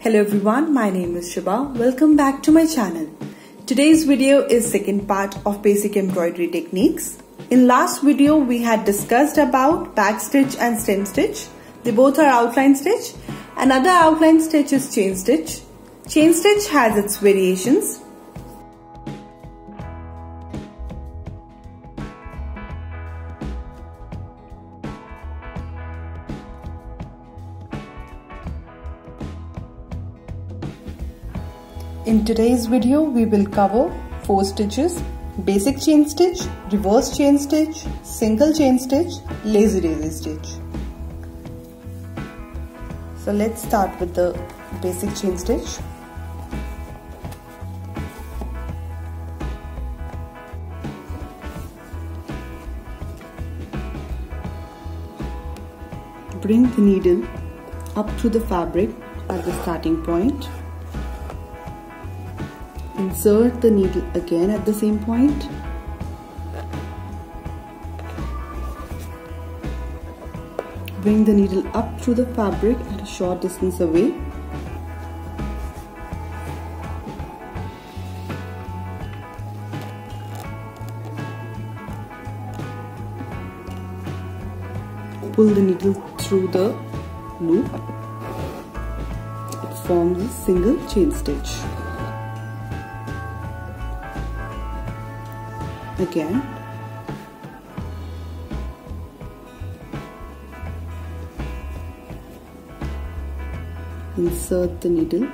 Hello everyone, my name is Shubha. Welcome back to my channel. Today's video is second part of basic embroidery techniques. In last video we had discussed about back stitch and stem stitch. They both are outline stitch. Another outline stitch is chain stitch. Chain stitch has its variations. In today's video, we will cover 4 stitches: basic chain stitch, reverse chain stitch, single chain stitch, lazy daisy stitch. So let's start with the basic chain stitch. Bring the needle up through the fabric at the starting point. Insert the needle again at the same point. Bring the needle up through the fabric at a short distance away. Pull the needle through the loop. It forms a single chain stitch. Again, insert the needle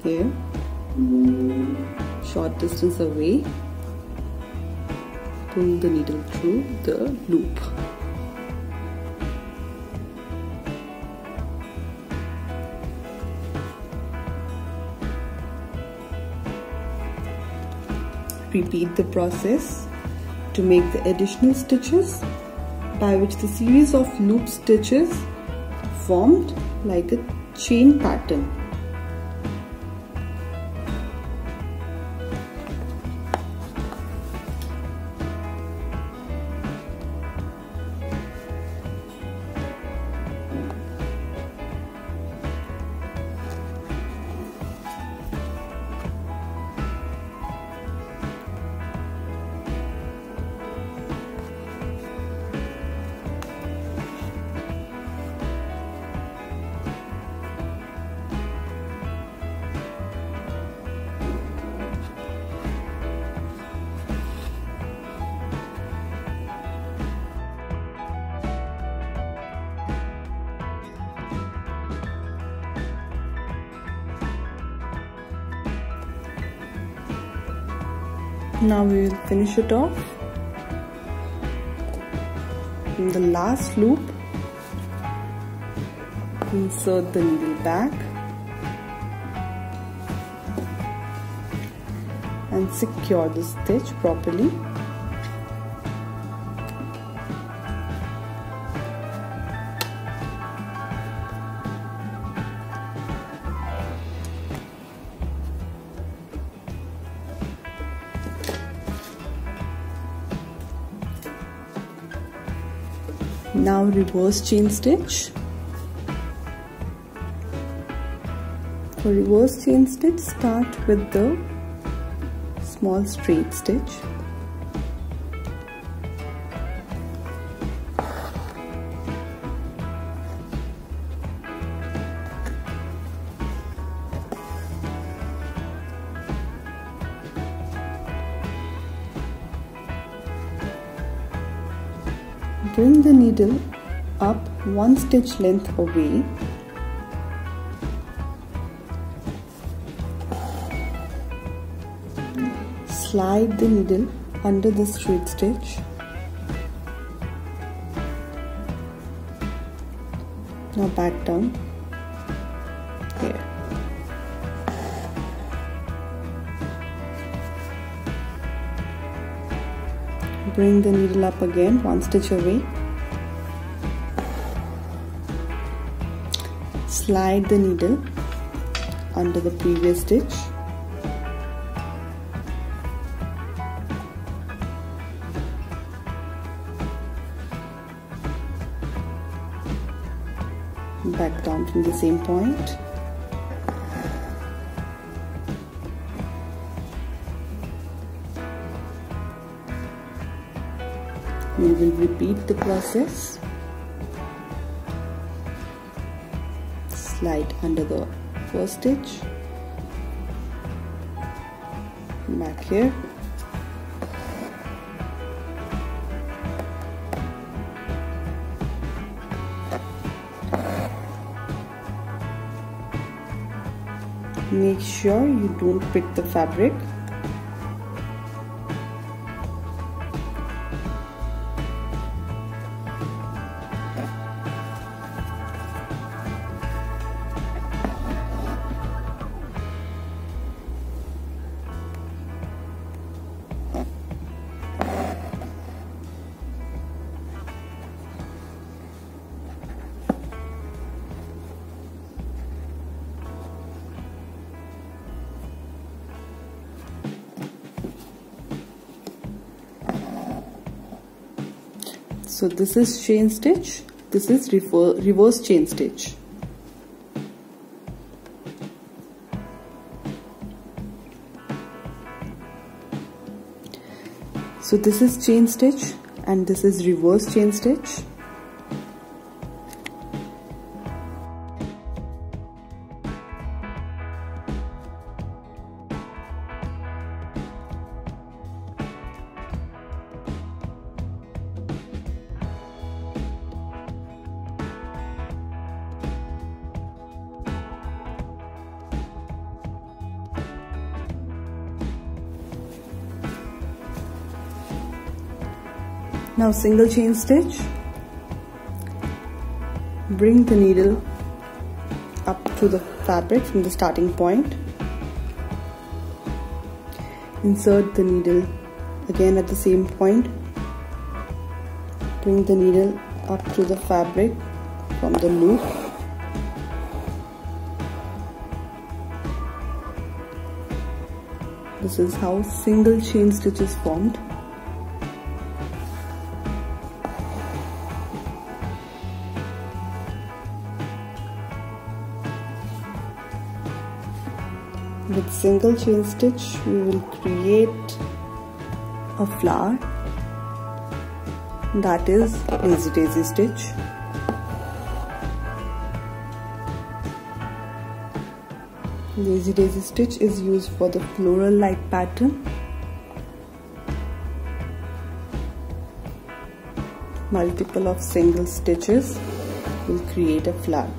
here, short distance away, pull the needle through the loop. Repeat the process to make the additional stitches, by which the series of loop stitches formed like a chain pattern. Now we will finish it off. In the last loop, insert the needle back and secure the stitch properly. Now reverse chain stitch. For reverse chain stitch, start with the small straight stitch. Bring the needle up 1 stitch length away. Slide the needle under the straight stitch. Now back down here. Bring the needle up again 1 stitch away. Slide the needle under the previous stitch. Back down from the same point. We will repeat the process. Slide under the first stitch, back here, make sure you don't prick the fabric. So this is chain stitch, this is reverse chain stitch. So this is chain stitch and this is reverse chain stitch. Now single chain stitch, bring the needle up to the fabric from the starting point, insert the needle again at the same point, bring the needle up to the fabric from the loop, this is how single chain stitch is formed. With single chain stitch, we will create a flower, that is lazy daisy stitch. Lazy daisy stitch is used for the floral like pattern. Multiple of single stitches will create a flower.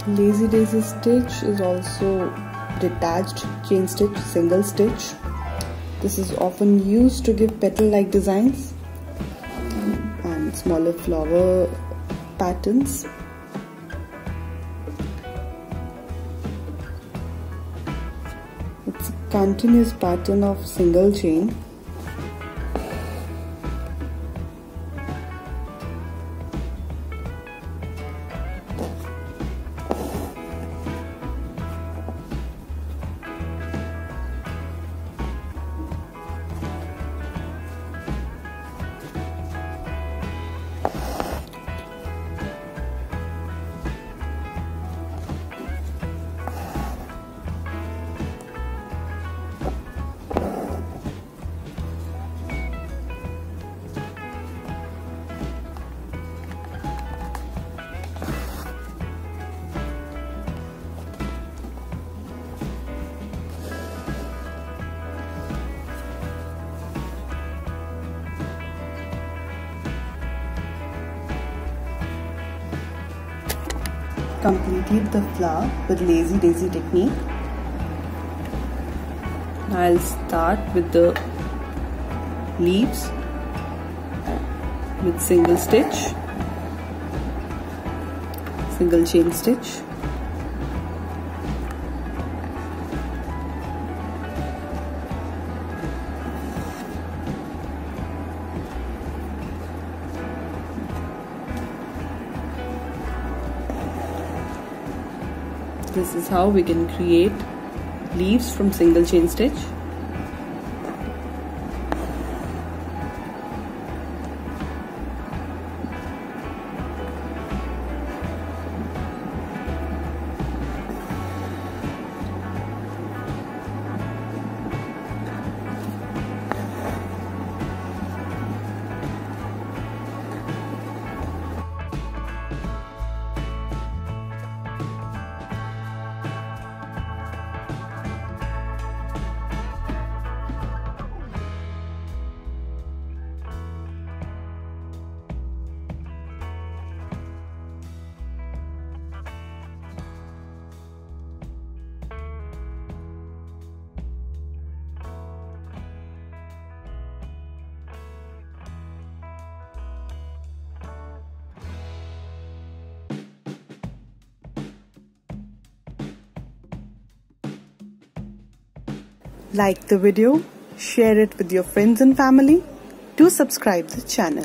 Lazy daisy stitch is also detached chain stitch, single stitch. This is often used to give petal-like designs and smaller flower patterns. It's a continuous pattern of single chain. completed the flower with lazy daisy technique. I'll start with the leaves with single stitch, single chain stitch. This is how we can create leaves from single chain stitch. Like the video, share it with your friends and family. Do subscribe the channel.